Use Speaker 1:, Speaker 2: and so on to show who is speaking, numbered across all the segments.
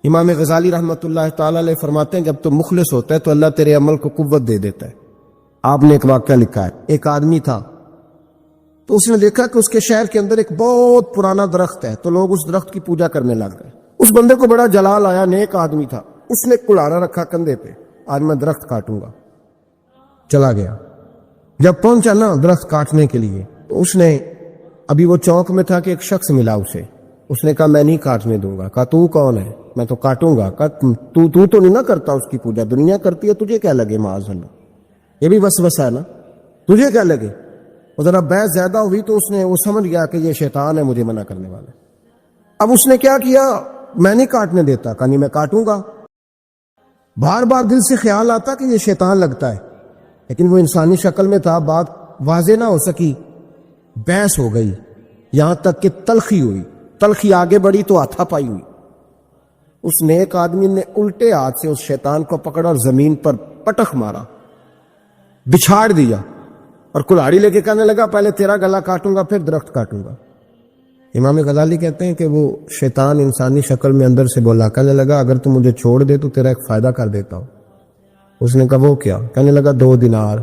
Speaker 1: امام غزالی رحمۃ اللہ تعالی علیہ فرماتے ہیں جب تو مخلص ہوتا ہے تو اللہ تیرے عمل کو قوت دے دیتا ہے۔ آپ نے ایک واقعہ لکھا ہے، ایک آدمی تھا تو اس نے دیکھا کہ اس کے شہر کے اندر ایک بہت پرانا درخت ہے، تو لوگ اس درخت کی پوجا کرنے لگ گئے۔ اس بندے کو بڑا جلال آیا، نیک آدمی تھا، اس نے کلہاڑا رکھا کندھے پہ، آج میں درخت کاٹوں گا۔ چلا گیا، جب پہنچا نا درخت کاٹنے کے لیے تو اس نے، ابھی وہ چوک میں تھا کہ ایک شخص ملا اسے، اس نے کہا میں نہیں کاٹنے دوں گا۔ کہا تو کون ہے؟ میں تو کاٹوں گا۔ کہا تو نہیں نہ کرتا اس کی پوجا، دنیا کرتی ہے، تجھے کیا لگے؟ معاذ اللہ، یہ بھی وسوسہ ہے نا، تجھے کیا لگے؟ اور ذرا بحث زیادہ ہوئی تو اس نے وہ سمجھ گیا کہ یہ شیطان ہے مجھے منع کرنے والا۔ اب اس نے کیا کیا؟ میں نہیں کاٹنے دیتا۔ کہا نہیں میں کاٹوں گا۔ بار بار دل سے خیال آتا کہ یہ شیطان لگتا ہے، لیکن وہ انسانی شکل میں تھا، بات واضح نہ ہو سکی، بحث ہو گئی، یہاں تک کہ تلخی ہوئی، تلخی آگے بڑھی تو ہاتھا پائی ہوئی۔ اس نیک آدمی نے الٹے ہاتھ سے اس شیطان کو پکڑا اور زمین پر پٹخ مارا، بچھاڑ دیا، اور کلہاڑی لے کے کہنے لگا پہلے تیرا گلا کاٹوں گا پھر درخت کاٹوں گا۔ امام غزالی کہتے ہیں کہ وہ شیطان انسانی شکل میں اندر سے بولا، کہنے لگا اگر تم مجھے چھوڑ دے تو تیرا ایک فائدہ کر دیتا ہوں۔ اس نے کہا وہ کیا؟ کہنے لگا 2 دینار،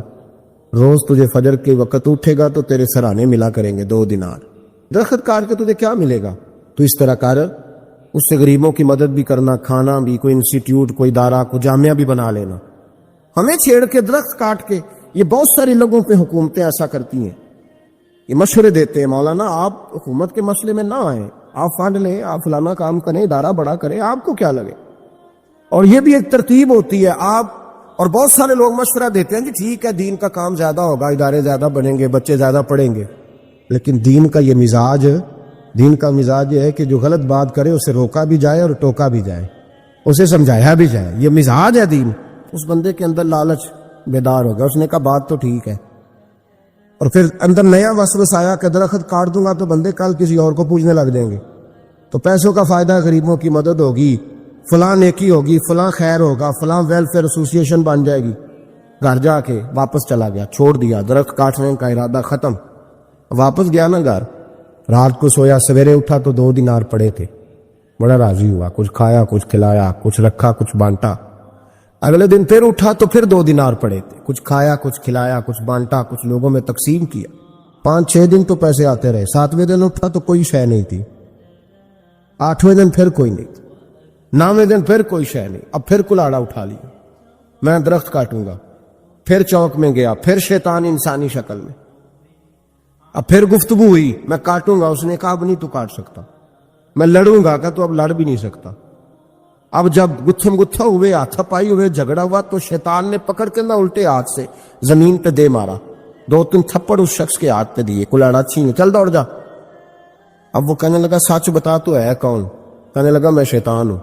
Speaker 1: روز تجھے فجر کے وقت اٹھے گا تو تیرے سرانے ملا کریں گے 2 دینار۔ درخت کاٹ کے تجھے کیا ملے گا؟ تو اس طرح کر، اس سے غریبوں کی مدد بھی کرنا، کھانا بھی، کوئی انسٹیٹیوٹ، کوئی ادارہ، کوئی جامعہ بھی بنا لینا۔ ہمیں چھیڑ کے درخت کاٹ کے، یہ بہت سارے لوگوں پہ حکومتیں ایسا کرتی ہیں، یہ مشورے دیتے ہیں مولانا آپ حکومت کے مسئلے میں نہ آئیں، آپ فنڈ لیں، آپ فلانا کام کریں، ادارہ بڑا کریں، آپ کو کیا لگے؟ اور یہ بھی ایک ترتیب ہوتی ہے۔ آپ اور بہت سارے لوگ مشورہ دیتے ہیں جی ٹھیک ہے دین کا کام زیادہ ہوگا، ادارے زیادہ بنیں گے، بچے زیادہ پڑھیں گے، لیکن دین کا یہ مزاج یہ ہے کہ جو غلط بات کرے اسے روکا بھی جائے اور ٹوکا بھی جائے، اسے سمجھایا بھی جائے، یہ مزاج ہے دین۔ اس بندے کے اندر لالچ بیدار ہو گیا، اس نے کہا بات تو ٹھیک ہے، اور پھر اندر نیا وسوسہ آیا کہ درخت کاٹ دوں گا تو بندے کل کسی اور کو پوجنے لگ جائیں گے، تو پیسوں کا فائدہ، غریبوں کی مدد ہوگی، فلاں نیکی ہوگی، فلاں خیر ہوگا، فلاں ویلفیئر ایسوسی ایشن بن جائے گی۔ گھر جا کے واپس چلا گیا، چھوڑ دیا، درخت کاٹنے کا ارادہ ختم۔ واپس گیا نا گھر، رات کو سویا، سویرے اٹھا تو 2 دینار پڑے تھے، بڑا راضی ہوا، کچھ کھایا، کچھ کھلایا، کچھ رکھا، کچھ بانٹا۔ اگلے دن پھر اٹھا تو پھر 2 دینار پڑے تھے، کچھ کھایا، کچھ کھلایا، کچھ بانٹا، کچھ لوگوں میں تقسیم کیا۔ 5-6 دن تو پیسے آتے رہے، 7ویں دن اٹھا تو کوئی شے نہیں تھی، 8ویں دن پھر کوئی نہیں تھی، 9ویں دن پھر کوئی شے نہیں۔ اب پھر کلاڑا اٹھا لیا، میں درخت کاٹوں گا۔ پھر چوک میں گیا، پھر شیطان انسانی شکل میں، اب پھر گفتگو ہوئی، میں کاٹوں گا۔ اس نے کہا اب نہیں تو کاٹ سکتا، میں لڑوں گا۔ کہا تو اب لڑ بھی نہیں سکتا۔ اب جب گتھم گتھا ہوئے، ہاتھا پائی ہوئے، جھگڑا ہوا تو شیطان نے پکڑ کے نہ الٹے ہاتھ سے زمین پہ دے مارا، 2-3 تھپڑ اس شخص کے ہاتھ پہ دیے، کلاڑا چھین، چل دوڑ جا۔ اب وہ کہنے لگا سچ بتا تو ہے کون؟ کہنے لگا میں شیطان ہوں۔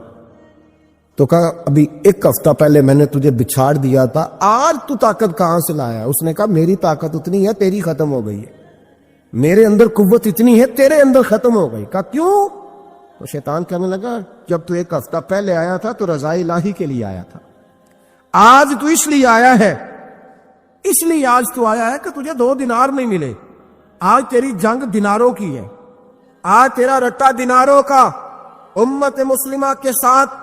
Speaker 1: تو کہا ابھی 1 ہفتہ پہلے میں نے تجھے بچھاڑ دیا تھا، آج تو طاقت کہاں سے لایا؟ اس نے کہا میری طاقت اتنی ہے، تیری ختم ہو گئی ہے، میرے اندر قوت اتنی ہے، تیرے اندر ختم ہو گئی۔ کہا کیوں؟ تو شیطان کہنے لگا جب تو 1 ہفتہ پہلے آیا تھا تو رضا الہی کے لیے آیا تھا، آج تو اس لیے آیا ہے، اس لیے آج تو آیا ہے کہ تجھے 2 دینار نہیں ملے۔ آج تیری جنگ دیناروں کی ہے، آج تیرا رٹا دیناروں کا امت مسلمہ کے ساتھ،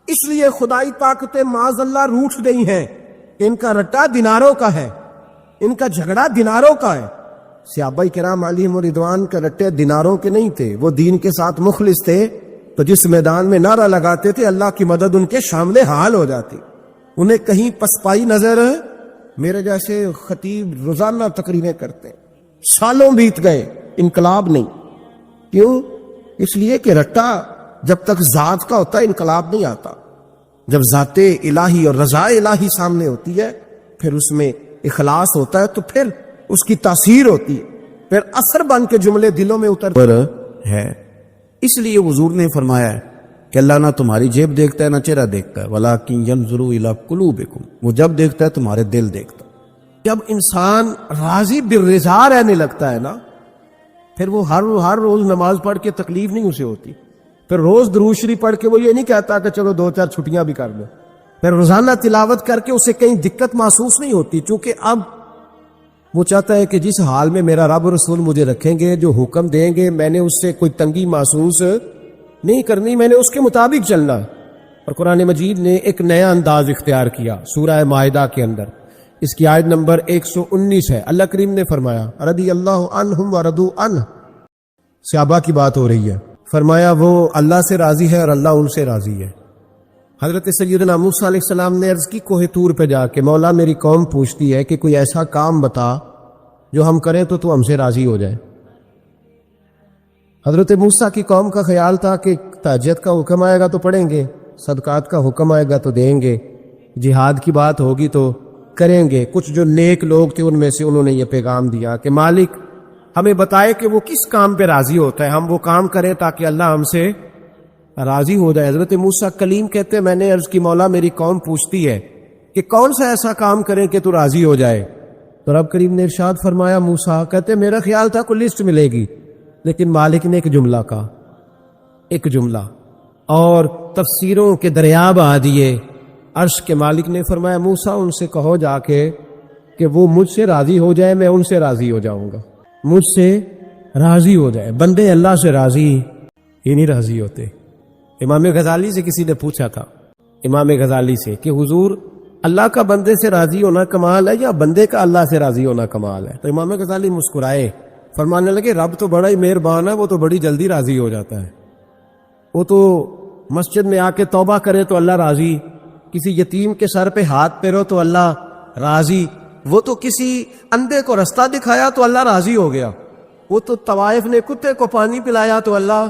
Speaker 1: اس لیے خدائی طاقتیں معاذ اللہ روٹھ گئی ہیں کہ ان کا رٹا دیناروں کا ہے، ان کا جھگڑا دیناروں کا ہے۔ صحابہ کرام علیہم رضوان کے رٹے دیناروں کے نہیں تھے، وہ دین کے ساتھ مخلص تھے، تو جس میدان میں نعرہ لگاتے تھے اللہ کی مدد ان کے شامل حال ہو جاتی۔ انہیں کہیں پسپائی نظر، میرے جیسے خطیب روزانہ تقریریں کرتے ہیں، سالوں بیت گئے، انقلاب نہیں۔ کیوں؟ اس لیے کہ رٹا جب تک ذات کا ہوتا ہے انقلاب نہیں آتا، جب ذات الہی اور رضا الہی سامنے ہوتی ہے پھر اس میں اخلاص ہوتا ہے تو پھر اس کی تاثیر ہوتی ہے، پھر اثر بن کے جملے دلوں میں اتر ہے۔ اس لیے حضور نے فرمایا ہے کہ اللہ نہ تمہاری جیب دیکھتا ہے نہ چہرہ دیکھتا ہے، وَلَٰكِن يَنظُرُ إِلَىٰ قُلُوبِكُمْ، وہ جب دیکھتا ہے تمہارے دل دیکھتا ہے۔ جب انسان راضی بالرضا رہنے لگتا ہے نا، پھر وہ ہر روز نماز پڑھ کے تکلیف نہیں اسے ہوتی، پھر روز درود شریف پڑھ کے وہ یہ نہیں کہتا کہ چلو 2-4 چھٹیاں بھی کر لو، پھر روزانہ تلاوت کر کے اسے کہیں دقت محسوس نہیں ہوتی، چونکہ اب وہ چاہتا ہے کہ جس حال میں میرا رب رسول مجھے رکھیں گے، جو حکم دیں گے، میں نے اس سے کوئی تنگی محسوس نہیں کرنی، میں نے اس کے مطابق چلنا ہے۔ اور قرآن مجید نے ایک نیا انداز اختیار کیا سورہ مائدہ کے اندر، اس کی آیت نمبر 119 ہے۔ اللہ کریم نے فرمایا رضی اللہ عنہم ورضوا عنہ، صحابہ کی بات ہو رہی ہے، فرمایا وہ اللہ سے راضی ہے اور اللہ ان سے راضی ہے۔ حضرت سیدنا موسیٰ علیہ السلام نے عرض کی کوہ طور پہ جا کے، مولا میری قوم پوچھتی ہے کہ کوئی ایسا کام بتا جو ہم کریں تو ہم سے راضی ہو جائے۔ حضرت موسیٰ کی قوم کا خیال تھا کہ تہجد کا حکم آئے گا تو پڑھیں گے، صدقات کا حکم آئے گا تو دیں گے، جہاد کی بات ہوگی تو کریں گے۔ کچھ جو نیک لوگ تھے ان میں سے انہوں نے یہ پیغام دیا کہ مالک ہمیں بتائے کہ وہ کس کام پہ راضی ہوتا ہے، ہم وہ کام کریں تاکہ اللہ ہم سے راضی ہو جائے۔ حضرت موسیٰ کلیم کہتے ہیں میں نے عرض کی مولا میری قوم پوچھتی ہے کہ کون سا ایسا کام کریں کہ تو راضی ہو جائے، تو رب کریم نے ارشاد فرمایا موسیٰ کہتے میرا خیال تھا کوئی لسٹ ملے گی، لیکن مالک نے ایک جملہ کہا، ایک جملہ، اور تفسیروں کے دریا بہا دیے۔ عرش کے مالک نے فرمایا موسیٰ ان سے کہو جا کے کہ وہ مجھ سے راضی ہو جائے، میں ان سے راضی ہو جاؤں گا، مجھ سے راضی ہو جائے۔ بندے اللہ سے راضی ہی نہیں راضی ہوتے۔ امام غزالی سے کسی نے پوچھا تھا، امام غزالی سے، کہ حضور اللہ کا بندے سے راضی ہونا کمال ہے یا بندے کا اللہ سے راضی ہونا کمال ہے؟ تو امام غزالی مسکرائے، فرمانے لگے رب تو بڑا ہی مہربان ہے، وہ تو بڑی جلدی راضی ہو جاتا ہے، وہ تو مسجد میں آ کے توبہ کرے تو اللہ راضی، کسی یتیم کے سر پہ ہاتھ پھیرو تو اللہ راضی، وہ تو کسی اندھے کو رستہ دکھایا تو اللہ راضی ہو گیا، وہ تو طوائف نے کتے کو پانی پلایا تو اللہ۔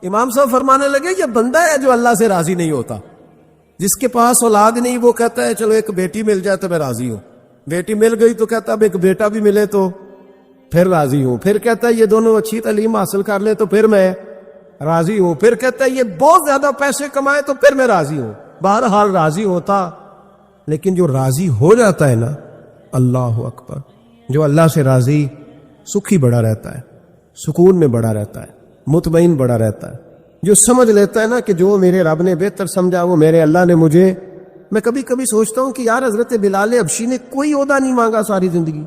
Speaker 1: امام صاحب فرمانے لگے یہ بندہ ہے جو اللہ سے راضی نہیں ہوتا، جس کے پاس اولاد نہیں وہ کہتا ہے چلو ایک بیٹی مل جائے تو میں راضی ہوں، بیٹی مل گئی تو کہتا اب ایک بیٹا بھی ملے تو پھر راضی ہوں، پھر کہتا ہے یہ دونوں اچھی تعلیم حاصل کر لے تو پھر میں راضی ہوں، پھر کہتا ہے یہ بہت زیادہ پیسے کمائے تو پھر میں راضی ہوں۔ بہرحال راضی ہوتا، لیکن جو راضی ہو جاتا ہے نا، اللہ اکبر، جو اللہ سے راضی سکھی بڑا رہتا ہے، سکون میں بڑا رہتا ہے، مطمئن بڑا رہتا ہے، جو سمجھ لیتا ہے نا کہ جو میرے رب نے بہتر سمجھا وہ میرے اللہ نے مجھے۔ میں کبھی کبھی سوچتا ہوں کہ یار حضرت بلال حبشی نے کوئی عہدہ نہیں مانگا ساری زندگی،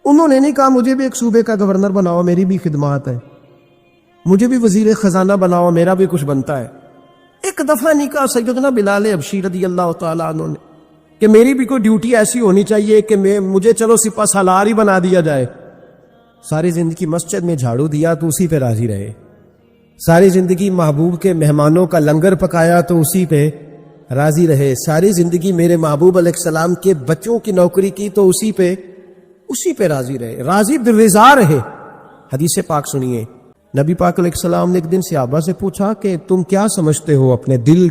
Speaker 1: انہوں نے نہیں کہا مجھے بھی ایک صوبے کا گورنر بناؤ میری بھی خدمات ہے، مجھے بھی وزیر خزانہ بناؤ میرا بھی کچھ بنتا ہے۔ ایک دفعہ نہیں کہا سیدنا بلال حبشی رضی اللہ تعالیٰ عنہ نے کہ میری بھی کوئی ڈیوٹی ایسی ہونی چاہیے کہ مجھے چلو سپہ سالار ہی بنا دیا جائے۔ ساری زندگی مسجد میں جھاڑو دیا تو اسی پہ راضی رہے، ساری زندگی محبوب کے مہمانوں کا لنگر پکایا تو اسی پہ راضی رہے، ساری زندگی میرے محبوب علیہ السلام کے بچوں کی نوکری کی تو اسی پہ راضی رہے، راضی بالرضا رہے۔ حدیث پاک سنیے، نبی پاک علیہ السلام نے ایک دن صحابہ سے پوچھا کہ تم کیا سمجھتے ہو، اپنے دل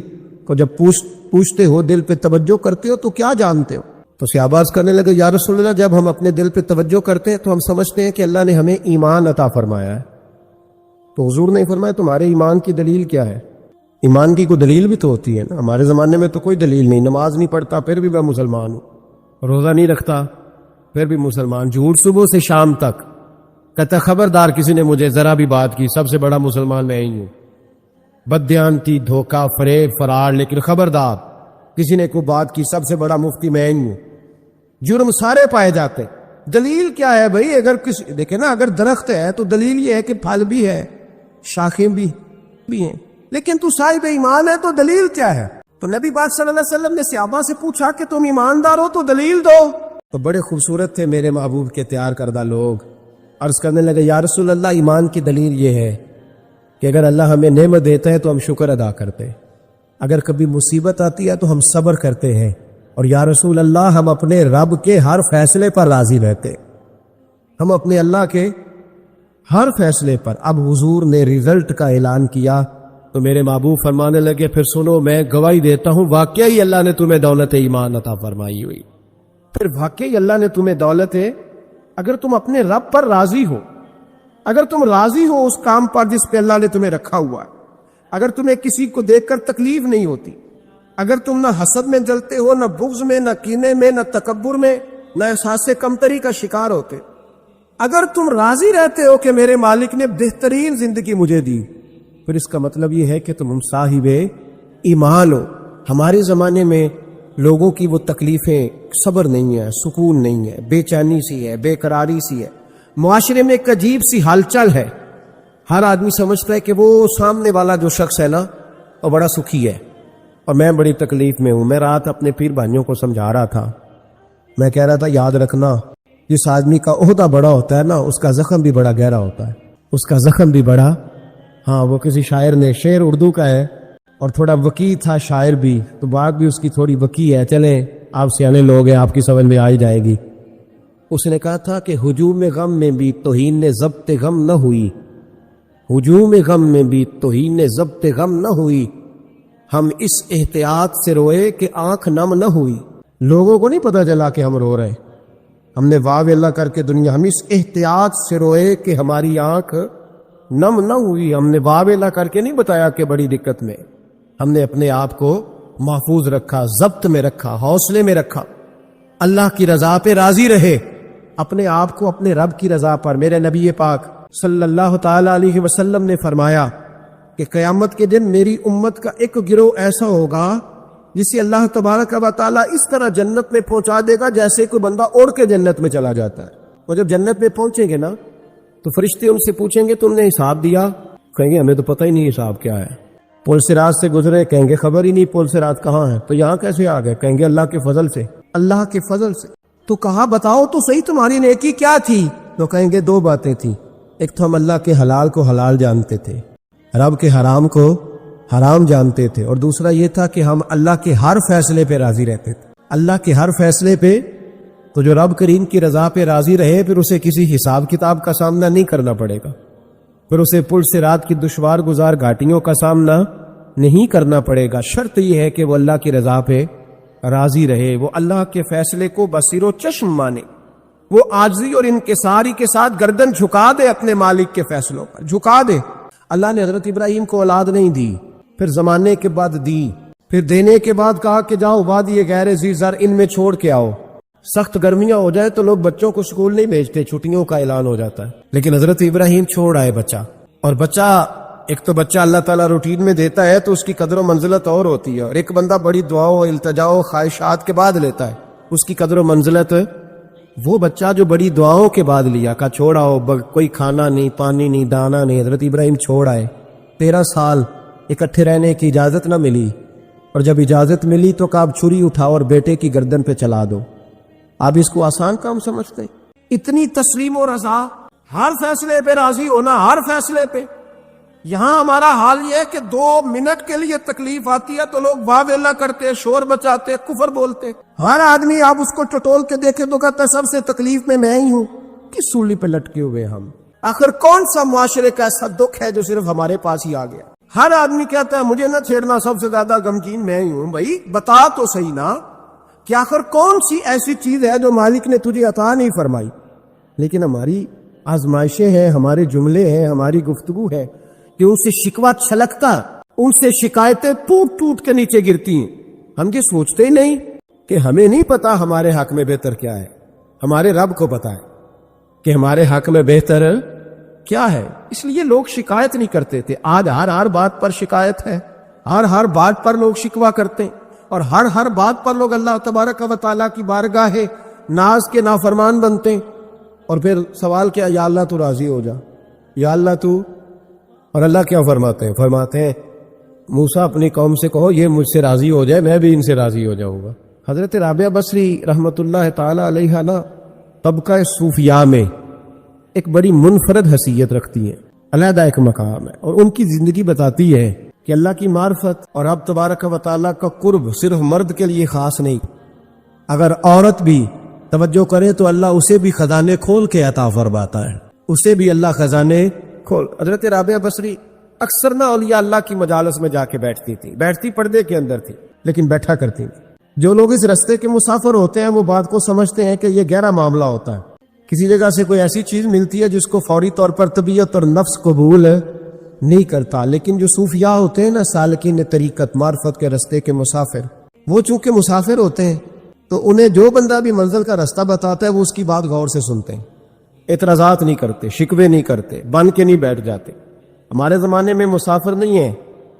Speaker 1: کو جب پوچھتے ہو، دل پہ توجہ کرتے ہو تو کیا جانتے ہو؟ تو صحابہ عرض کرنے لگے یا رسول اللہ جب ہم اپنے دل پہ توجہ کرتے ہیں تو ہم سمجھتے ہیں کہ اللہ نے ہمیں ایمان عطا فرمایا ہے۔ تو حضور نے فرمایا تمہارے ایمان کی دلیل کیا ہے؟ ایمان کی کوئی دلیل بھی تو ہوتی ہے نا، ہمارے زمانے میں تو کوئی دلیل نہیں، نماز نہیں پڑھتا پھر بھی میں مسلمان ہوں، روزہ نہیں رکھتا پھر بھی مسلمان، جھوٹ صبح سے شام تک، کہتا خبردار کسی نے مجھے ذرا بھی بات کی سب سے بڑا مسلمان میں ہی ہوں، بددیانتی، دھوکہ، فریب، فرار، لیکن خبردار کسی نے کوئی بات کی سب سے بڑا مفتی میں ہی ہوں۔ جرم سارے پائے جاتے، دلیل کیا ہے بھائی؟ اگر دیکھیں نا، اگر درخت ہے تو دلیل یہ ہے کہ پھل بھی ہے، شاخیں بھی ہیں، لیکن تو صاحب ایمان ہے تو دلیل کیا ہے؟ تو نبی پاک صلی اللہ علیہ وسلم نے صحابہ سے پوچھا کہ تم ایماندار ہو تو دلیل دو۔ تو بڑے خوبصورت تھے میرے محبوب کے تیار کردہ لوگ، عرض کرنے لگے یا رسول اللہ ایمان کی دلیل یہ ہے کہ اگر اللہ ہمیں نعمت دیتا ہے تو ہم شکر ادا کرتے، اگر کبھی مصیبت آتی ہے تو ہم صبر کرتے ہیں، اور یا رسول اللہ ہم اپنے رب کے ہر فیصلے پر راضی رہتے، ہم اپنے اللہ کے ہر فیصلے پر۔ اب حضور نے رزلٹ کا اعلان کیا تو میرے محبوب فرمانے لگے پھر سنو میں گواہی دیتا ہوں واقعی اللہ نے تمہیں دولت ایمان عطا فرمائی ہوئی، پھر واقعی اللہ نے تمہیں دولت ہے، اگر تم اپنے رب پر راضی ہو، اگر تم راضی ہو اس کام پر جس پہ اللہ نے تمہیں رکھا ہوا ہے، اگر تمہیں کسی کو دیکھ کر تکلیف نہیں ہوتی، اگر تم نہ حسد میں جلتے ہو، نہ بغض میں، نہ کینے میں، نہ تکبر میں، نہ احساس کمتری کا شکار ہوتے، اگر تم راضی رہتے ہو کہ میرے مالک نے بہترین زندگی مجھے دی، پھر اس کا مطلب یہ ہے کہ تم صاحب ایمان ہو۔ ہمارے زمانے میں لوگوں کی وہ تکلیفیں صبر نہیں ہے، سکون نہیں ہے، بے چینی سی ہے، بے قراری سی ہے، معاشرے میں ایک عجیب سی ہلچل ہے، ہر آدمی سمجھتا ہے کہ وہ سامنے والا جو شخص ہے نا وہ بڑا سکھی ہے اور میں بڑی تکلیف میں ہوں. میں رات اپنے پیر بھائیوں کو سمجھا رہا تھا. میں کہہ رہا تھا یاد رکھنا جس آدمی کا عہدہ بڑا ہوتا ہے نا اس کا زخم بھی بڑا گہرا ہوتا ہے. اس کا زخم بھی بڑا. ہاں وہ کسی شاعر نے, شعر اردو کا ہے اور تھوڑا وکیع تھا شاعر بھی, تو بات بھی اس کی تھوڑی وکیع ہے. چلیں آپ سیانے لوگ ہیں, آپ کی سمجھ میں آ ہی جائے گی. اس نے کہا تھا کہ ہجوم غم میں بھی توہین ضبط غم نہ ہوئی, ہجوم غم میں بھی توہین ضبط غم نہ ہوئی, ہم اس احتیاط سے روئے کہ آنکھ نم نہ ہوئی. لوگوں کو نہیں پتا چلا کہ ہم رو رہے, ہم نے واہ اللہ کر کے دنیا, ہم اس احتیاط سے روئے کہ ہماری آنکھ نم نہ ہوئی. ہم نے واہ اللہ کر کے نہیں بتایا کہ بڑی دقت میں, ہم نے اپنے آپ کو محفوظ رکھا, ضبط میں رکھا, حوصلے میں رکھا, اللہ کی رضا پہ راضی رہے, اپنے آپ کو اپنے رب کی رضا پر. میرے نبی پاک صلی اللہ تعالی علیہ وسلم نے فرمایا کہ قیامت کے دن میری امت کا ایک گروہ ایسا ہوگا جسے اللہ تبارک و تعالیٰ اس طرح جنت میں پہنچا دے گا جیسے کوئی بندہ اڑ کے جنت میں چلا جاتا ہے. وہ جب جنت میں پہنچیں گے نا تو فرشتے ان سے پوچھیں گے تم نے حساب دیا؟ کہیں گے ہمیں تو پتہ ہی نہیں حساب کیا ہے. پل صراط سے گزرے, کہیں گے خبر ہی نہیں پل صراط کہاں ہے. تو یہاں کیسے آ گئے؟ کہیں گے اللہ کے فضل سے, اللہ کے فضل سے. تو کہا بتاؤ تو صحیح تمہاری نیکی کیا تھی؟ تو کہیں گے دو باتیں تھیں, ایک تو ہم اللہ کے حلال کو حلال جانتے تھے, رب کے حرام کو حرام جانتے تھے, اور دوسرا یہ تھا کہ ہم اللہ کے ہر فیصلے پہ راضی رہتے تھے. اللہ کے ہر فیصلے پہ, تو جو رب کریم کی رضا پہ راضی رہے پھر اسے کسی حساب کتاب کا سامنا نہیں کرنا پڑے گا, پھر اسے پل صراط کی دشوار گزار گھاٹیوں کا سامنا نہیں کرنا پڑے گا. شرط یہ ہے کہ وہ اللہ کی رضا پہ راضی رہے, وہ اللہ کے فیصلے کو بصیر و چشم مانے, وہ عاجزی اور انکساری کے ساتھ گردن جھکا دے اپنے مالک کے فیصلوں پر, جھکا دے. اللہ نے حضرت ابراہیم کو اولاد نہیں دی, پھر زمانے کے بعد دی, پھر دینے کے بعد کہا کہ جاؤ وادی غیر ذی زرع ان میں چھوڑ کے آؤ. سخت گرمیاں ہو جائے تو لوگ بچوں کو اسکول نہیں بھیجتے, چھٹیوں کا اعلان ہو جاتا ہے, لیکن حضرت ابراہیم چھوڑ آئے بچہ. اور بچہ, ایک تو بچہ اللہ تعالیٰ روٹین میں دیتا ہے تو اس کی قدر و منزلت اور ہوتی ہے, اور ایک بندہ بڑی دعاؤں التجاؤں خواہشات کے بعد لیتا ہے, اس کی قدر و منزلت. وہ بچہ جو بڑی دعاؤں کے بعد لیا, کا چھوڑ آؤ, کوئی کھانا نہیں, پانی نہیں, دانا نہیں, حضرت ابراہیم چھوڑ آئے. 13 سال اکٹھے رہنے کی اجازت نہ ملی, اور جب اجازت ملی تو کہا اب چھری اٹھاؤ اور بیٹے کی گردن پہ چلا دو. آپ اس کو آسان کام سمجھتے ہیں؟ اتنی تسلیم و رضا, ہر فیصلے پہ راضی ہونا, ہر فیصلے پہ. یہاں ہمارا حال یہ ہے کہ 2 منٹ کے لیے تکلیف آتی ہے تو لوگ واہ ویلا کرتے, شور بچاتے, کفر بولتے. ہر آدمی آپ اس کو ٹٹول کے دیکھے تو کہتا ہے سب سے تکلیف میں ہی ہوں. کس سولی پہ لٹکے ہوئے ہم؟ آخر کون سا معاشرے کا ایسا دکھ ہے جو صرف ہمارے پاس ہی آ گیا؟ ہر آدمی کہتا ہے مجھے نہ چھیڑنا, سب سے زیادہ غمگین میں ہی ہوں. بھائی بتا تو صحیح نا کہ آخر کون سی ایسی چیز ہے جو مالک نے تجھے عطا نہیں فرمائی؟ لیکن ہماری آزمائشیں ہیں, ہمارے جملے ہیں, ہماری گفتگو ہے کہ ان سے شکوہ چھلکتا, ان سے شکایتیں ٹوٹ ٹوٹ کے نیچے گرتی ہیں. ہم یہ سوچتے ہی نہیں کہ ہمیں نہیں پتا ہمارے حق میں بہتر کیا ہے, ہمارے رب کو پتا ہے کہ ہمارے حق میں بہتر کیا ہے. اس لیے لوگ شکایت نہیں کرتے تھے. آج ہر بات پر شکایت ہے, ہر بات پر لوگ شکوہ کرتے ہیں, اور ہر بات پر لوگ اللہ تبارک و تعالیٰ کی بارگاہ ناز کے نافرمان بنتے ہیں. اور پھر سوال کیا, یا اللہ تو راضی ہو جا, یا اللہ تو. اور اللہ کیا فرماتے ہیں موسیٰ اپنی قوم سے کہو یہ مجھ سے راضی ہو جائے میں بھی ان سے راضی ہو جاؤں گا. حضرت رابعہ بصری رحمت اللہ تعالی علیہ نا طبقہ صوفیاء میں ایک بڑی منفرد حیثیت رکھتی ہیں, علیحدہ ایک مقام ہے, اور ان کی زندگی بتاتی ہے کہ اللہ کی معرفت اور رب تبارک و تعالیٰ کا قرب صرف مرد کے لیے خاص نہیں, اگر عورت بھی توجہ کرے تو اللہ اسے بھی خزانے کھول کے عطا فرماتا ہے, اسے بھی اللہ خزانے کھول. حضرت رابعہ بصری اکثر نہ اولیاء اللہ کی مجالس میں جا کے بیٹھتی تھی, بیٹھتی پردے کے اندر تھی لیکن بیٹھا کرتی تھی. جو لوگ اس رستے کے مسافر ہوتے ہیں وہ بات کو سمجھتے ہیں کہ یہ گہرا معاملہ ہوتا ہے, کسی جگہ سے کوئی ایسی چیز ملتی ہے جس کو فوری طور پر طبیعت اور نفس قبول نہیں کرتا. لیکن جو صوفیاء ہوتے ہیں نا, سالکین طریقت, معرفت کے رستے کے مسافر, وہ چونکہ مسافر ہوتے ہیں تو انہیں جو بندہ بھی منزل کا رستہ بتاتا ہے وہ اس کی بات غور سے سنتے ہیں, اعتراضات نہیں کرتے, شکوے نہیں کرتے, بن کے نہیں بیٹھ جاتے. ہمارے زمانے میں مسافر نہیں ہیں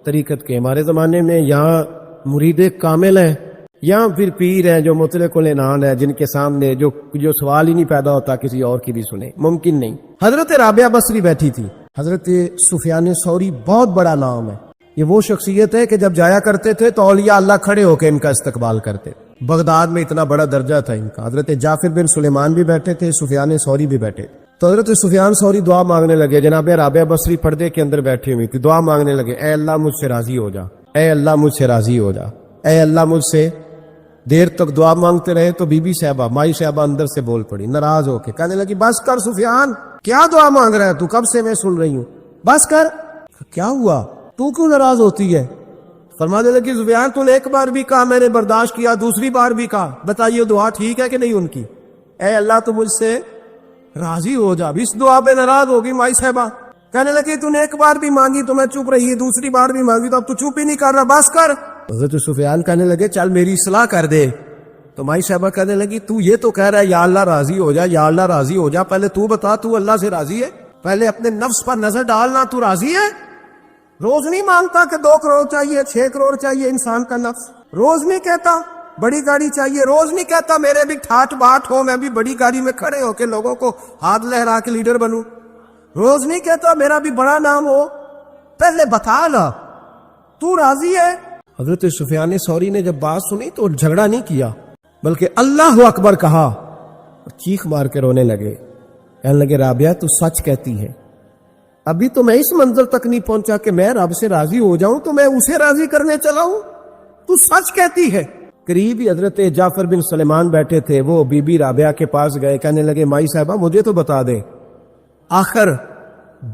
Speaker 1: طریقت کے, ہمارے زمانے میں یہاں مرید کامل ہیں, یہاں پھر پیر ہیں جو مطلق العنان ہے, جن کے سامنے جو سوال ہی نہیں پیدا ہوتا کسی اور کی بھی سنے, ممکن نہیں. حضرت رابعہ بصری بیٹھی تھی, حضرت سفیان ثوری بہت بڑا نام ہے. یہ وہ شخصیت ہے کہ جب جایا کرتے تھے تو اولیاء اللہ کھڑے ہو کے ان کا استقبال کرتے. بغداد میں اتنا بڑا درجہ تھا ان کا. حضرت جعفر بن سلیمان بھی بیٹھے تھے, سفیان ثوری بھی بیٹھے. تو حضرت سفیان ثوری دعا مانگنے لگے. جناب رابعہ بصری پردے کے اندر بیٹھی ہوئی تھی, دعا مانگنے لگے, اے اللہ مجھ سے راضی ہو جا, اے اللہ مجھ سے راضی ہو جا, اے اللہ مجھ سے. دیر تک دعا مانگتے رہے تو بی بی صاحبہ, مائی صاحبہ اندر سے بول پڑی ناراض ہو کے, کہنے لگی بس کر سفیان, کیا دعا مانگ رہا ہے تو, کب سے میں سن رہی ہوں, بس کر. کیا ہوا, تو کیوں ناراض ہوتی ہے؟ فرمانے لگی سفیان تو نے ایک بار بھی کہا, میں نے برداشت کیا, دوسری بار بھی کہا, بتائیے دعا ٹھیک ہے کہ نہیں ان کی؟ اے اللہ تو مجھ سے راضی ہو جا. اس دعا پہ ناراض ہوگی مائی صاحبہ. کہنے لگی تو نے ایک بار بھی مانگی تو میں چپ رہی, دوسری بار بھی مانگی تو اب تو چپ ہی نہیں کر رہا, بس کر. حضرت سفیان کہنے لگے چل میری اصلاح کر دے. تو مائی صاحبہ کہنے لگی تو یہ تو کہہ رہا ہے یا اللہ راضی ہو جا, یا اللہ راضی ہو جا, پہلے تو بتا تو اللہ سے راضی ہے؟ پہلے اپنے نفس پر نظر ڈالنا, تو راضی ہے؟ روز نہیں مانگتا کہ 2 کروڑ چاہیے, 6 کروڑ چاہیے انسان کا نفس. روز نہیں کہتا بڑی گاڑی چاہیے, روز نہیں کہتا میرے بھی ٹھاٹ باٹ ہو, میں بھی بڑی گاڑی میں کھڑے ہو کے لوگوں کو ہاتھ لہرا کے لیڈر بنوں. روز نہیں کہتا میرا بھی بڑا نام ہو. پہلے بتا نا تو راضی ہے؟ حضرت سفیان ثوری نے جب بات سنی تو جھگڑا نہیں کیا, بلکہ اللہ اکبر کہا اور چیخ مار کے رونے لگے. کہنے لگے رابعہ تو سچ کہتی ہے, ابھی تو میں اس منظر تک نہیں پہنچا کہ میں رب سے راضی ہو جاؤں تو میں اسے راضی کرنے چلا ہوں, تو سچ کہتی ہے. قریب ہی حضرت جعفر بن سلیمان بیٹھے تھے, وہ بی بی رابعہ کے پاس گئے, کہنے لگے مائی صاحبہ مجھے تو بتا دے آخر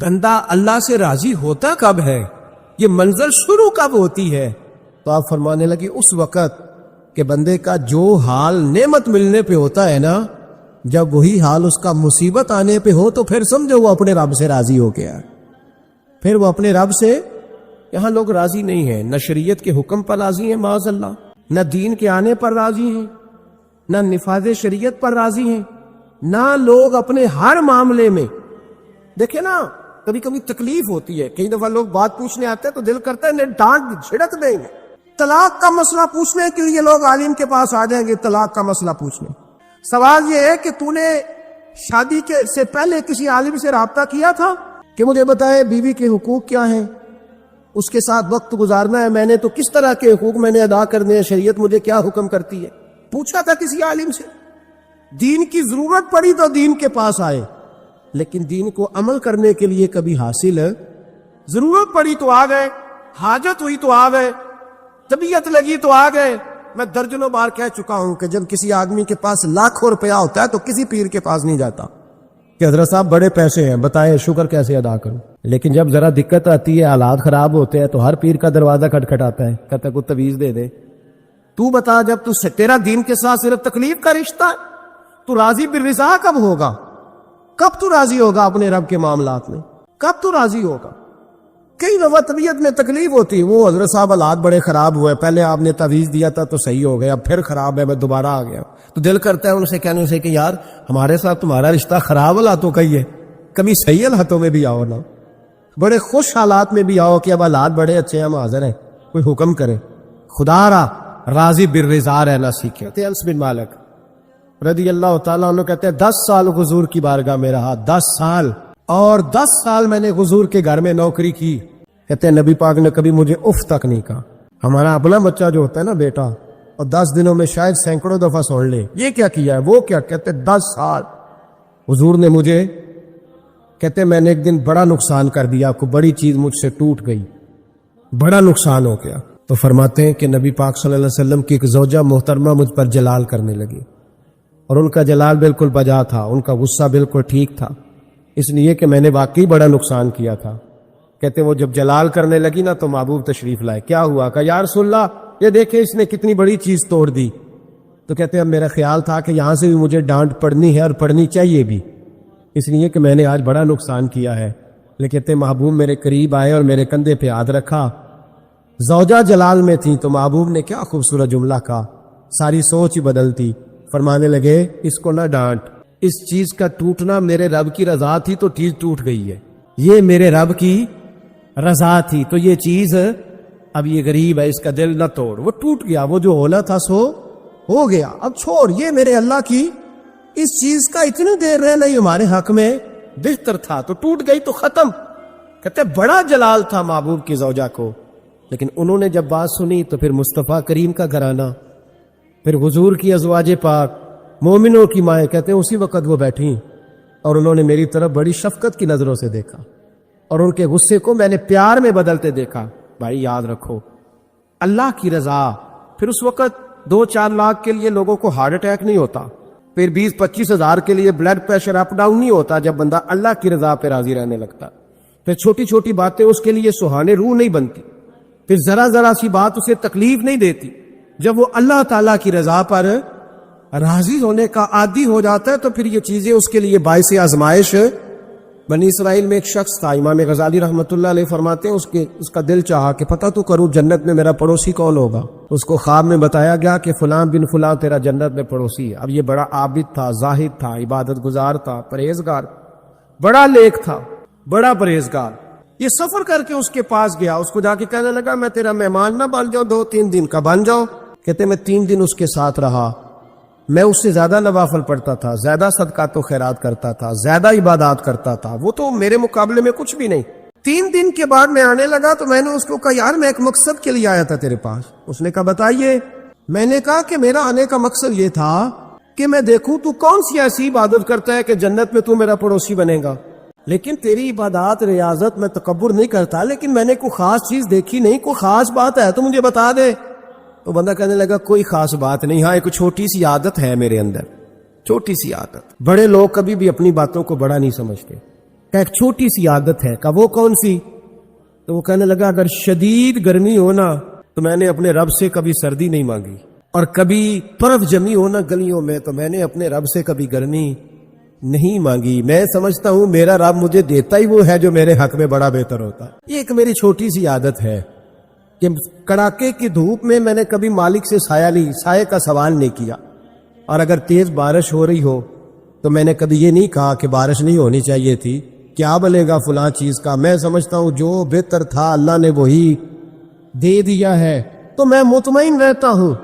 Speaker 1: بندہ اللہ سے راضی ہوتا کب ہے, یہ منزل شروع کب ہوتی ہے؟ تو آپ فرمانے لگی اس وقت کہ بندے کا جو حال نعمت ملنے پہ ہوتا ہے نا, جب وہی حال اس کا مصیبت آنے پہ ہو تو پھر سمجھو وہ اپنے رب سے راضی ہو گیا. پھر وہ اپنے رب سے, یہاں لوگ راضی نہیں ہیں, نہ شریعت کے حکم پر راضی ہیں معاذ اللہ, نہ دین کے آنے پر راضی ہیں, نہ نفاذ شریعت پر راضی ہیں, نہ لوگ اپنے ہر معاملے میں. دیکھیں نا کبھی کبھی تکلیف ہوتی ہے, کئی دفعہ لوگ بات پوچھنے آتے ہیں تو دل کرتا ہے انہیں ڈانٹ جھڑک دیں گے. طلاق کا مسئلہ پوچھنے کے لیے لوگ عالم کے پاس آ جائیں گے, طلاق کا مسئلہ پوچھنے. سوال یہ ہے کہ تو نے شادی سے پہلے کسی عالم سے رابطہ کیا تھا کہ مجھے بتائے بیوی کے حقوق کیا ہیں, اس کے ساتھ وقت گزارنا ہے میں نے تو کس طرح کے حقوق میں نے ادا کرنے ہیں, شریعت مجھے کیا حکم کرتی ہے؟ پوچھا تھا کسی عالم سے؟ دین کی ضرورت پڑی تو دین کے پاس آئے, لیکن دین کو عمل کرنے کے لیے کبھی حاصل ضرورت پڑی تو آ گئے, حاجت ہوئی تو آ گئے, طبیعت لگی تو آ گئے. میں درجنوں بار کہہ چکا ہوں کہ جب کسی آدمی کے پاس لاکھوں روپیہ ہوتا ہے تو کسی پیر کے پاس نہیں جاتا کہ حضرت صاحب بڑے پیسے ہیں بتائیں شکر کیسے ادا کروں. لیکن جب ذرا دقت آتی ہے, حالات خراب ہوتے ہیں, تو ہر پیر کا دروازہ کھٹکھٹاتا ہے, کہتا ہے کوئی تعویذ دے دے. تو بتا جب تیرا دین کے ساتھ صرف تکلیف کا رشتہ ہے, تو راضی بالرضا کب ہوگا؟ کب تو راضی ہوگا اپنے رب کے معاملات میں؟ کب تو راضی ہوگا؟ کئی دفعہ طبیعت میں تکلیف ہوتی ہے, وہ حضرت صاحب حالات بڑے خراب ہوئے, پہلے آپ نے تعویذ دیا تھا تو صحیح ہو گیا, اب پھر خراب ہے, میں دوبارہ آ گیا. تو دل کرتا ہے ان سے کہنے سے کہ یار ہمارے ساتھ تمہارا رشتہ خراب حالاتوں کا ہی ہے, کبھی صحیح حالاتوں میں بھی آؤ نا, بڑے خوش حالات میں بھی آؤ کہ اب حالات بڑے اچھے ہیں, ہم حاضر ہیں, کوئی حکم کرے. خدا را راضی بالرضا رہنا سیکھے. انس بن مالک رضی اللہ تعالیٰ عنہ کہتے ہیں 10 سال حضور کی بارگاہ میں رہا, 10 سال, اور 10 سال میں نے حضور کے گھر میں نوکری کی. کہتے ہیں نبی پاک نے کبھی مجھے اف تک نہیں کہا. ہمارا اپنا بچہ جو ہوتا ہے نا بیٹا, اور 10 دنوں میں شاید سینکڑوں دفعہ سن لے یہ کیا کیا ہے وہ کیا. کہتے 10 سال حضور نے مجھے, کہتے میں نے ایک دن بڑا نقصان کر دیا, کوئی بڑی چیز مجھ سے ٹوٹ گئی, بڑا نقصان ہو گیا. تو فرماتے ہیں کہ نبی پاک صلی اللہ علیہ وسلم کی ایک زوجہ محترمہ مجھ پر جلال کرنے لگی, اور ان کا جلال بالکل بجا تھا, ان کا غصہ بالکل ٹھیک تھا, اس لیے کہ میں نے واقعی بڑا نقصان کیا تھا. کہتے ہیں وہ جب جلال کرنے لگی نا تو محبوب تشریف لائے. کیا ہوا؟ کہ یا رسول اللہ یہ دیکھیں اس نے کتنی بڑی چیز توڑ دی. تو کہتے ہیں میرا خیال تھا کہ یہاں سے بھی مجھے ڈانٹ پڑنی ہے اور پڑنی چاہیے بھی, اس لیے کہ میں نے آج بڑا نقصان کیا ہے. لیکن کہتے ہیں محبوب میرے قریب آئے اور میرے کندھے پہ ہاتھ رکھا. زوجہ جلال میں تھی تو محبوب نے کیا خوبصورت جملہ کہا, ساری سوچ ہی بدلتی. فرمانے لگے اس کو نہ ڈانٹ, اس چیز کا ٹوٹنا میرے رب کی رضا تھی تو چیز ٹوٹ گئی ہے, یہ میرے رب کی رضا تھی تو یہ چیز اب یہ غریب ہے, اس کا دل نہ توڑ, وہ ٹوٹ گیا, وہ جو ہونا تھا سو ہو گیا, اب چھوڑ, یہ میرے اللہ کی اس چیز کا اتنی دیر رہنا ہی ہمارے حق میں بہتر تھا, تو ٹوٹ گئی تو ختم. کہتے بڑا جلال تھا محبوب کی زوجہ کو، لیکن انہوں نے جب بات سنی تو پھر مصطفیٰ کریم کا گھرانہ، پھر حضور کی ازواج پاک، مومنوں کی مائیں، کہتے ہیں اسی وقت وہ بیٹھیں اور انہوں نے میری طرف بڑی شفقت کی نظروں سے دیکھا اور ان کے غصے کو میں نے پیار میں بدلتے دیکھا۔ بھائی یاد رکھو، اللہ کی رضا، پھر اس وقت 2-4 لاکھ کے لیے لوگوں کو ہارٹ اٹیک نہیں ہوتا، پھر 20-25 ہزار کے لیے بلڈ پریشر اپ ڈاؤن نہیں ہوتا جب بندہ اللہ کی رضا پہ راضی رہنے لگتا، پھر چھوٹی چھوٹی باتیں اس کے لیے سہانے روح نہیں بنتی، پھر ذرا ذرا سی بات اسے تکلیف نہیں دیتی۔ جب وہ اللہ تعالیٰ کی رضا پر راضی ہونے کا عادی ہو جاتا ہے تو پھر یہ چیزیں اس کے لیے باعث آزمائش۔ بنی اسرائیل میں ایک شخص تھا، امام غزالی رحمۃ اللہ علیہ فرماتے ہیں اس کا دل چاہا کہ پتہ تو کروں جنت میں میرا پڑوسی کون ہوگا۔ اس کو خواب میں بتایا گیا کہ فلاں بن فلاں تیرا جنت میں پڑوسی ہے۔ اب یہ بڑا عابد تھا، زاہد تھا، عبادت گزار تھا، پرہیزگار، بڑا نیک تھا، بڑا پرہیزگار۔ یہ سفر کر کے اس کے پاس گیا، اس کو جا کے کہنے لگا میں تیرا مہمان نہ بن جاؤں، 2-3 دن کا بن جاؤ۔ کہتے میں 3 دن اس کے ساتھ رہا، میں اس سے زیادہ نوافل پڑھتا تھا، زیادہ صدقات و خیرات کرتا تھا، زیادہ عبادات کرتا تھا، وہ تو میرے مقابلے میں کچھ بھی نہیں۔ 3 دن کے بعد میں آنے لگا تو میں نے اس کو کہا یار میں ایک مقصد کے لیے آیا تھا تیرے پاس۔ اس نے کہا بتائیے۔ میں نے کہا کہ میرا آنے کا مقصد یہ تھا کہ میں دیکھوں تو کون سی ایسی عبادت کرتا ہے کہ جنت میں تو میرا پڑوسی بنے گا، لیکن تیری عبادات ریاضت میں تکبر نہیں کرتا، لیکن میں نے کوئی خاص چیز دیکھی نہیں، کوئی خاص بات ہے تو مجھے بتا دے۔ تو بندہ کہنے لگا کوئی خاص بات نہیں، ہاں ایک چھوٹی سی عادت ہے میرے اندر، چھوٹی سی عادت۔ بڑے لوگ کبھی بھی اپنی باتوں کو بڑا نہیں سمجھتے، کہ ایک چھوٹی سی عادت ہے۔ کہ وہ کون سی؟ تو وہ کہنے لگا اگر شدید گرمی ہونا تو میں نے اپنے رب سے کبھی سردی نہیں مانگی، اور کبھی برف جمی ہونا گلیوں میں تو میں نے اپنے رب سے کبھی گرمی نہیں مانگی۔ میں سمجھتا ہوں میرا رب مجھے دیتا ہی وہ ہے جو میرے حق میں بڑا بہتر ہوتا۔ یہ ایک میری چھوٹی سی عادت ہے کہ کڑاکے کی دھوپ میں میں نے کبھی مالک سے سایہ کا سوال نہیں کیا، اور اگر تیز بارش ہو رہی ہو تو میں نے کبھی یہ نہیں کہا کہ بارش نہیں ہونی چاہیے تھی، کیا بلے گا فلاں چیز کا۔ میں سمجھتا ہوں جو بہتر تھا اللہ نے وہی دے دیا ہے تو میں مطمئن رہتا ہوں۔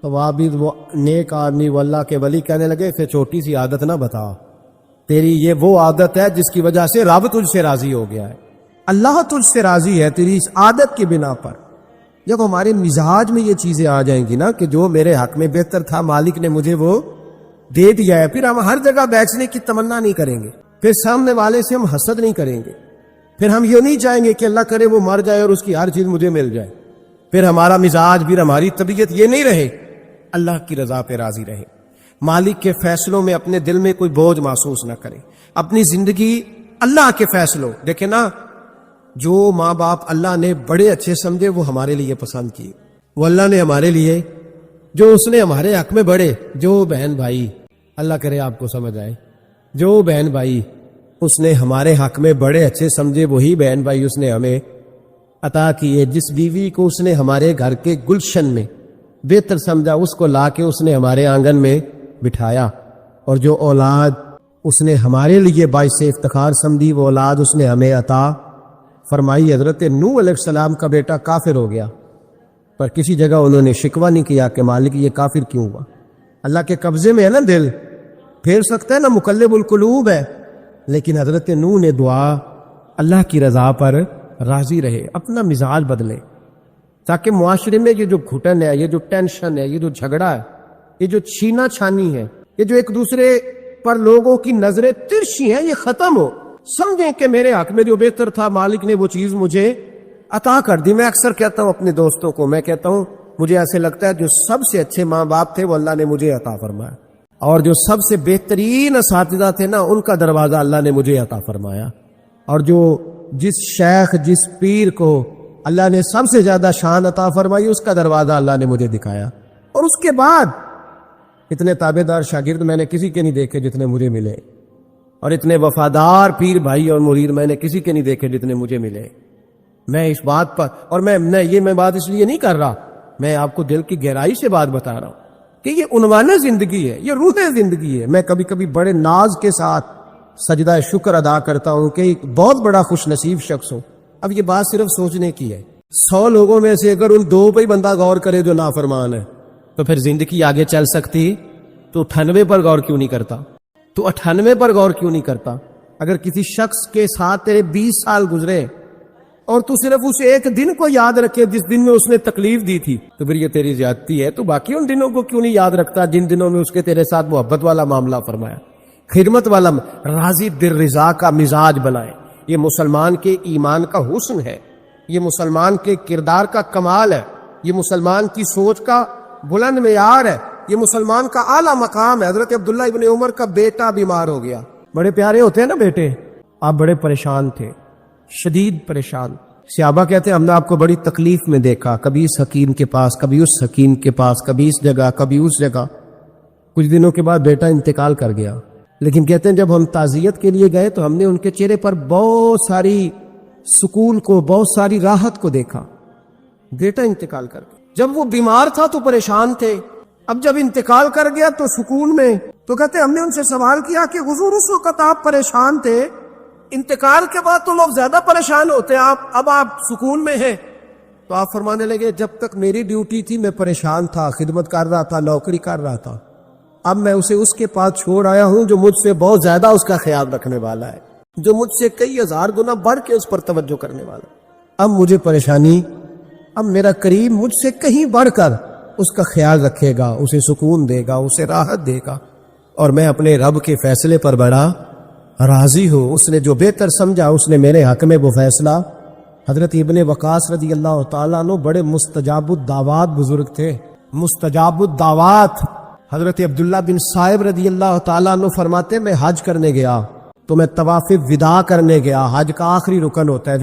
Speaker 1: تو عابد وہ نیک آدمی وہ اللہ کے ولی کہنے لگے کہ چھوٹی سی عادت نہ بتا، تیری یہ وہ عادت ہے جس کی وجہ سے رب تجھ سے راضی ہو گیا ہے، اللہ تجھ سے راضی ہے تیری اس عادت کی بنا پر۔ جب ہمارے مزاج میں یہ چیزیں آ جائیں گی نا کہ جو میرے حق میں بہتر تھا مالک نے مجھے وہ دے دیا ہے، پھر ہم ہر جگہ بیچنے کی تمنا نہیں کریں گے، پھر سامنے والے سے ہم حسد نہیں کریں گے، پھر ہم یہ نہیں چاہیں گے کہ اللہ کرے وہ مر جائے اور اس کی ہر چیز مجھے مل جائے، پھر ہمارا مزاج پھر ہماری طبیعت یہ نہیں رہے، اللہ کی رضا پہ راضی رہے، مالک کے فیصلوں میں اپنے دل میں کوئی بوجھ محسوس نہ کریں، اپنی زندگی اللہ کے فیصلوں۔ دیکھیں نا، جو ماں باپ اللہ نے بڑے اچھے سمجھے وہ ہمارے لیے پسند کیے، وہ اللہ نے ہمارے لیے جو اس نے ہمارے حق میں بڑے، جو بہن بھائی، اللہ کرے آپ کو سمجھ آئے، جو بہن بھائی اس نے ہمارے حق میں بڑے اچھے سمجھے وہی بہن بھائی اس نے ہمیں عطا کیے۔ جس بیوی کو اس نے ہمارے گھر کے گلشن میں بہتر سمجھا اس کو لا کے اس نے ہمارے آنگن میں بٹھایا، اور جو اولاد اس نے ہمارے لیے باعث افتخار سمجھی وہ اولاد اس نے ہمیں عطا فرمائی۔ حضرت نوح علیہ السلام کا بیٹا کافر ہو گیا، پر کسی جگہ انہوں نے شکوہ نہیں کیا کہ مالک یہ کافر کیوں ہوا۔ اللہ کے قبضے میں ہے نا دل، پھیر سکتا ہے نا، مقلب القلوب ہے، لیکن حضرت نوح نے دعا اللہ کی رضا پر راضی رہے، اپنا مزاج بدلے، تاکہ معاشرے میں یہ جو گھٹن ہے، یہ جو ٹینشن ہے، یہ جو جھگڑا ہے، یہ جو چھینا چھانی ہے، یہ جو ایک دوسرے پر لوگوں کی نظریں ترشی ہیں، یہ ختم ہو۔ سمجھیں کہ میرے حق میں جو بہتر تھا مالک نے وہ چیز مجھے عطا کر دی۔ میں اکثر کہتا ہوں اپنے دوستوں کو، میں کہتا ہوں مجھے ایسے لگتا ہے جو سب سے اچھے ماں باپ تھے وہ اللہ نے مجھے عطا فرمایا، اور جو سب سے بہترین اساتذہ تھے نا ان کا دروازہ اللہ نے مجھے عطا فرمایا، اور جو جس شیخ جس پیر کو اللہ نے سب سے زیادہ شان عطا فرمائی اس کا دروازہ اللہ نے مجھے دکھایا۔ اور اس کے بعد اتنے تابع دار شاگرد میں نے کسی کے نہیں دیکھے جتنے مجھے ملے، اور اتنے وفادار پیر بھائی اور مرید میں نے کسی کے نہیں دیکھے جتنے مجھے ملے۔ میں اس بات پر، اور میں بات اس لیے نہیں کر رہا، میں آپ کو دل کی گہرائی سے بات بتا رہا ہوں کہ یہ عنوان زندگی ہے، یہ روح زندگی ہے۔ میں کبھی کبھی بڑے ناز کے ساتھ سجدہ شکر ادا کرتا ہوں کہ ایک بہت بڑا خوش نصیب شخص ہوں۔ اب یہ بات صرف سوچنے کی ہے، 100 لوگوں میں سے اگر ان 2 پہ ہی بندہ غور کرے جو نافرمان ہے تو پھر زندگی آگے چل سکتی۔ تو 98 پر غور کیوں نہیں کرتا؟ تو 98 پر غور کیوں نہیں کرتا؟ اگر کسی شخص کے ساتھ تیرے 20 سال گزرے اور تو صرف اس ایک دن کو یاد رکھے جس دن میں اس نے تکلیف دی تھی، تو پھر یہ تیری زیادتی ہے۔ تو باقی ان دنوں کو کیوں نہیں یاد رکھتا جن دنوں میں اس کے تیرے ساتھ محبت والا معاملہ فرمایا، خدمت والا، راضی دل رضا کا مزاج بنائے۔ یہ مسلمان کے ایمان کا حسن ہے، یہ مسلمان کے کردار کا کمال ہے، یہ مسلمان کی سوچ کا بلند معیار ہے، یہ مسلمان کا اعلیٰ مقام ہے۔ حضرت عبداللہ ابن عمر کا بیٹا بیمار ہو گیا، بڑے پیارے ہوتے ہیں نا بیٹے، آپ بڑے پریشان تھے، شدید پریشان۔ صحابہ کہتے ہیں ہم نے آپ کو بڑی تکلیف میں دیکھا، کبھی اس حکیم کے پاس، کبھی اس حکیم کے پاس، کبھی اس جگہ، کبھی اس جگہ۔ کچھ دنوں کے بعد بیٹا انتقال کر گیا، لیکن کہتے ہیں جب ہم تعزیت کے لیے گئے تو ہم نے ان کے چہرے پر بہت ساری سکون کو، بہت ساری راحت کو دیکھا۔ بیٹا انتقال کر گیا، جب وہ بیمار تھا تو پریشان تھے، اب جب انتقال کر گیا تو سکون میں۔ تو کہتے ہیں ہم نے ان سے سوال کیا کہ حضور اس وقت آپ پریشان تھے، انتقال کے بعد تو لوگ زیادہ پریشان ہوتے ہیں، اب آپ سکون میں ہیں۔ تو آپ فرمانے لگے جب تک میری ڈیوٹی تھی میں پریشان تھا، خدمت کر رہا تھا، نوکری کر رہا تھا، اب میں اسے اس کے پاس چھوڑ آیا ہوں جو مجھ سے بہت زیادہ اس کا خیال رکھنے والا ہے، جو مجھ سے کئی ہزار گنا بڑھ کے اس پر توجہ کرنے والا ہے۔ اب مجھے پریشانی، اب میرا قریب مجھ سے کہیں بڑھ کر اس کا خیال رکھے گا، اسے سکون دے گا، اسے راحت دے گا، اور میں اپنے رب کے فیصلے پر بڑا راضی ہوں۔ اس نے جو بہتر سمجھا اس نے میرے حق میں وہ فیصلہ۔ حضرت ابن وقاص رضی اللہ تعالیٰ عنہ بڑے مستجاب الدعوات بزرگ تھے، مستجاب الدعوات۔ حضرت عبداللہ بن صائب رضی اللہ تعالیٰ عنہ فرماتے میں حج کرنے گیا تو میں طواف وداع کرنے گیا، حج کا آخری رکن ہوتا ہے،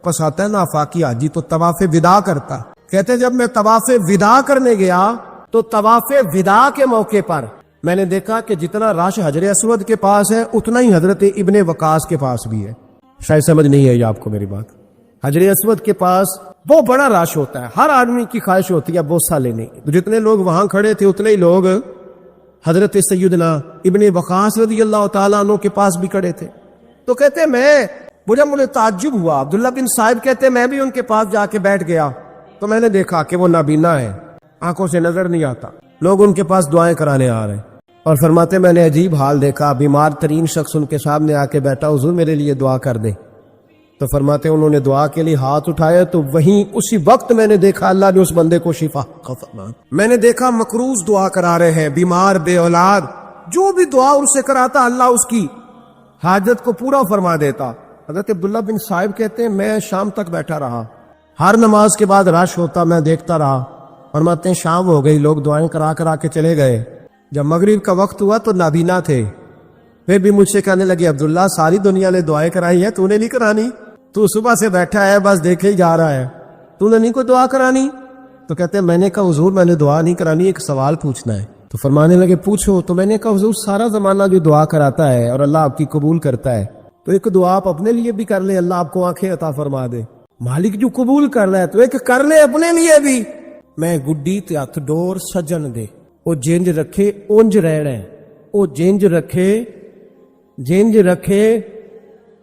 Speaker 1: پس آتا ہے نا آفاقی حاجی تو طواف وداع کرتا۔ کہتے جب میں طواف وداع کرنے گیا تو طواف وداع کے موقع پر میں نے دیکھا کہ جتنا رش حجر اسود کے پاس ہے اتنا ہی حضرت ابن وقاص کے پاس بھی ہے۔ شاید سمجھ نہیں آئی آپ کو میری بات۔ حجر اسود کے پاس بہت بڑا رش ہوتا ہے، ہر آدمی کی خواہش ہوتی ہے بوسہ لینے کی، جتنے لوگ وہاں کھڑے تھے اتنے ہی لوگ حضرت سیدنا ابن وقاص رضی اللہ تعالیٰ عنہ کے پاس بھی کھڑے تھے۔ تو کہتے مجھے تعجب ہوا، عبداللہ بن صائب کہتے میں بھی ان کے پاس جا کے بیٹھ گیا تو میں نے دیکھا کہ وہ نابینا ہے، آنکھوں سے نظر نہیں آتا، لوگ ان کے پاس دعائیں کرانے آ رہے ہیں، اور فرماتے میں نے عجیب حال دیکھا، بیمار ترین شخص ان کے سامنے آ کے بیٹھا، حضور میرے لیے دعا کر دیں۔ تو فرماتے انہوں نے دعا کے لیے ہاتھ اٹھایا تو وہیں اسی وقت میں نے دیکھا اللہ نے اس بندے کو شفا فرمایا۔ میں نے دیکھا مقروض دعا کرا رہے ہیں، بیمار، بے اولاد، جو بھی دعا ان سے کراتا اللہ اس کی حاجت کو پورا فرما دیتا۔ حضرت عبداللہ بن صائب کہتے ہیں میں شام تک بیٹھا رہا، ہر نماز کے بعد رش ہوتا میں دیکھتا رہا، فرماتے ہیں شام ہو گئی، لوگ دعائیں کرا کے چلے گئے، جب مغرب کا وقت ہوا تو نابینا تھے، پھر بھی مجھ سے کہنے لگے عبداللہ ساری دنیا نے دعائیں کرائی ہیں، تو نے نہیں کرانی، تو صبح سے بیٹھا ہے بس دیکھے ہی جا رہا ہے، تو نے نہیں کوئی دعا کرانی؟ تو کہتے ہیں میں نے کہا حضور میں نے دعا نہیں کرانی، ایک سوال پوچھنا ہے۔ تو فرمانے لگے پوچھو۔ تو میں نے کہا حضور سارا زمانہ جو دعا کراتا ہے اور اللہ آپ کی قبول کرتا ہے، تو ایک دعا آپ اپنے لیے بھی کر لیں، اللہ آپ کو آنکھیں عطا فرما دے، مالک جو قبول کر رہا ہے تو ایک کر لے اپنے لیے بھی۔ میں گڈی تے ہتھ ڈور سجن دے، او جینج رکھے اونج رہنا ہے، او جینج رکھے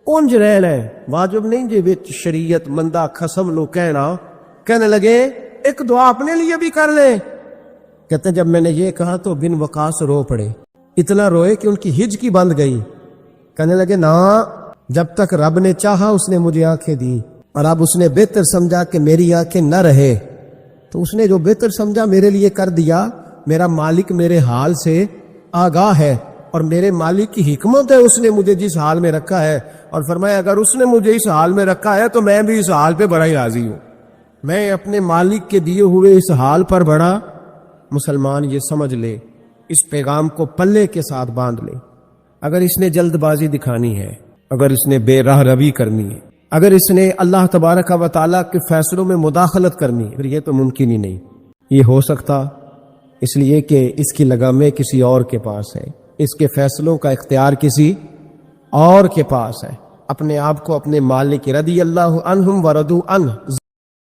Speaker 1: اونج رہنا ہے، واجب نہیں جے وچ شریعت مندہ خصم لو کہنے لگے ایک دعا اپنے لیے بھی کر لیں۔ کہتے ہیں جب میں نے یہ کہا تو بن وقاص رو پڑے، اتنا روئے کہ ان کی ہج کی بند گئی، کہنے لگے نا جب تک رب نے چاہا اس نے مجھے آنکھیں دی، اور اب اس نے بہتر سمجھا کہ میری آنکھیں نہ رہے تو اس نے جو بہتر سمجھا میرے لیے کر دیا۔ میرا مالک میرے حال سے آگاہ ہے، اور میرے مالک کی حکمت ہے، اس نے مجھے جس حال میں رکھا ہے، اور فرمایا اگر اس نے مجھے اس حال میں رکھا ہے تو میں بھی اس حال پہ بڑا ہی راضی ہوں۔ میں اپنے مالک کے دیے ہوئے اس حال پر بڑا مسلمان یہ سمجھ لے، اس پیغام کو پلے کے ساتھ باندھ لے۔ اگر اس نے جلد بازی دکھانی ہے، اگر اس نے بے راہ روی کرنی ہے، اگر اس نے اللہ تبارک و تعالیٰ کے فیصلوں میں مداخلت کرنی ہے، پھر یہ تو ممکن ہی نہیں۔ یہ ہو سکتا اس لیے کہ اس کی لگامیں کسی اور کے پاس ہے، اس کے فیصلوں کا اختیار کسی اور کے پاس ہے۔ اپنے آپ کو اپنے مالک رضی اللہ عنہم ورضوا عنہ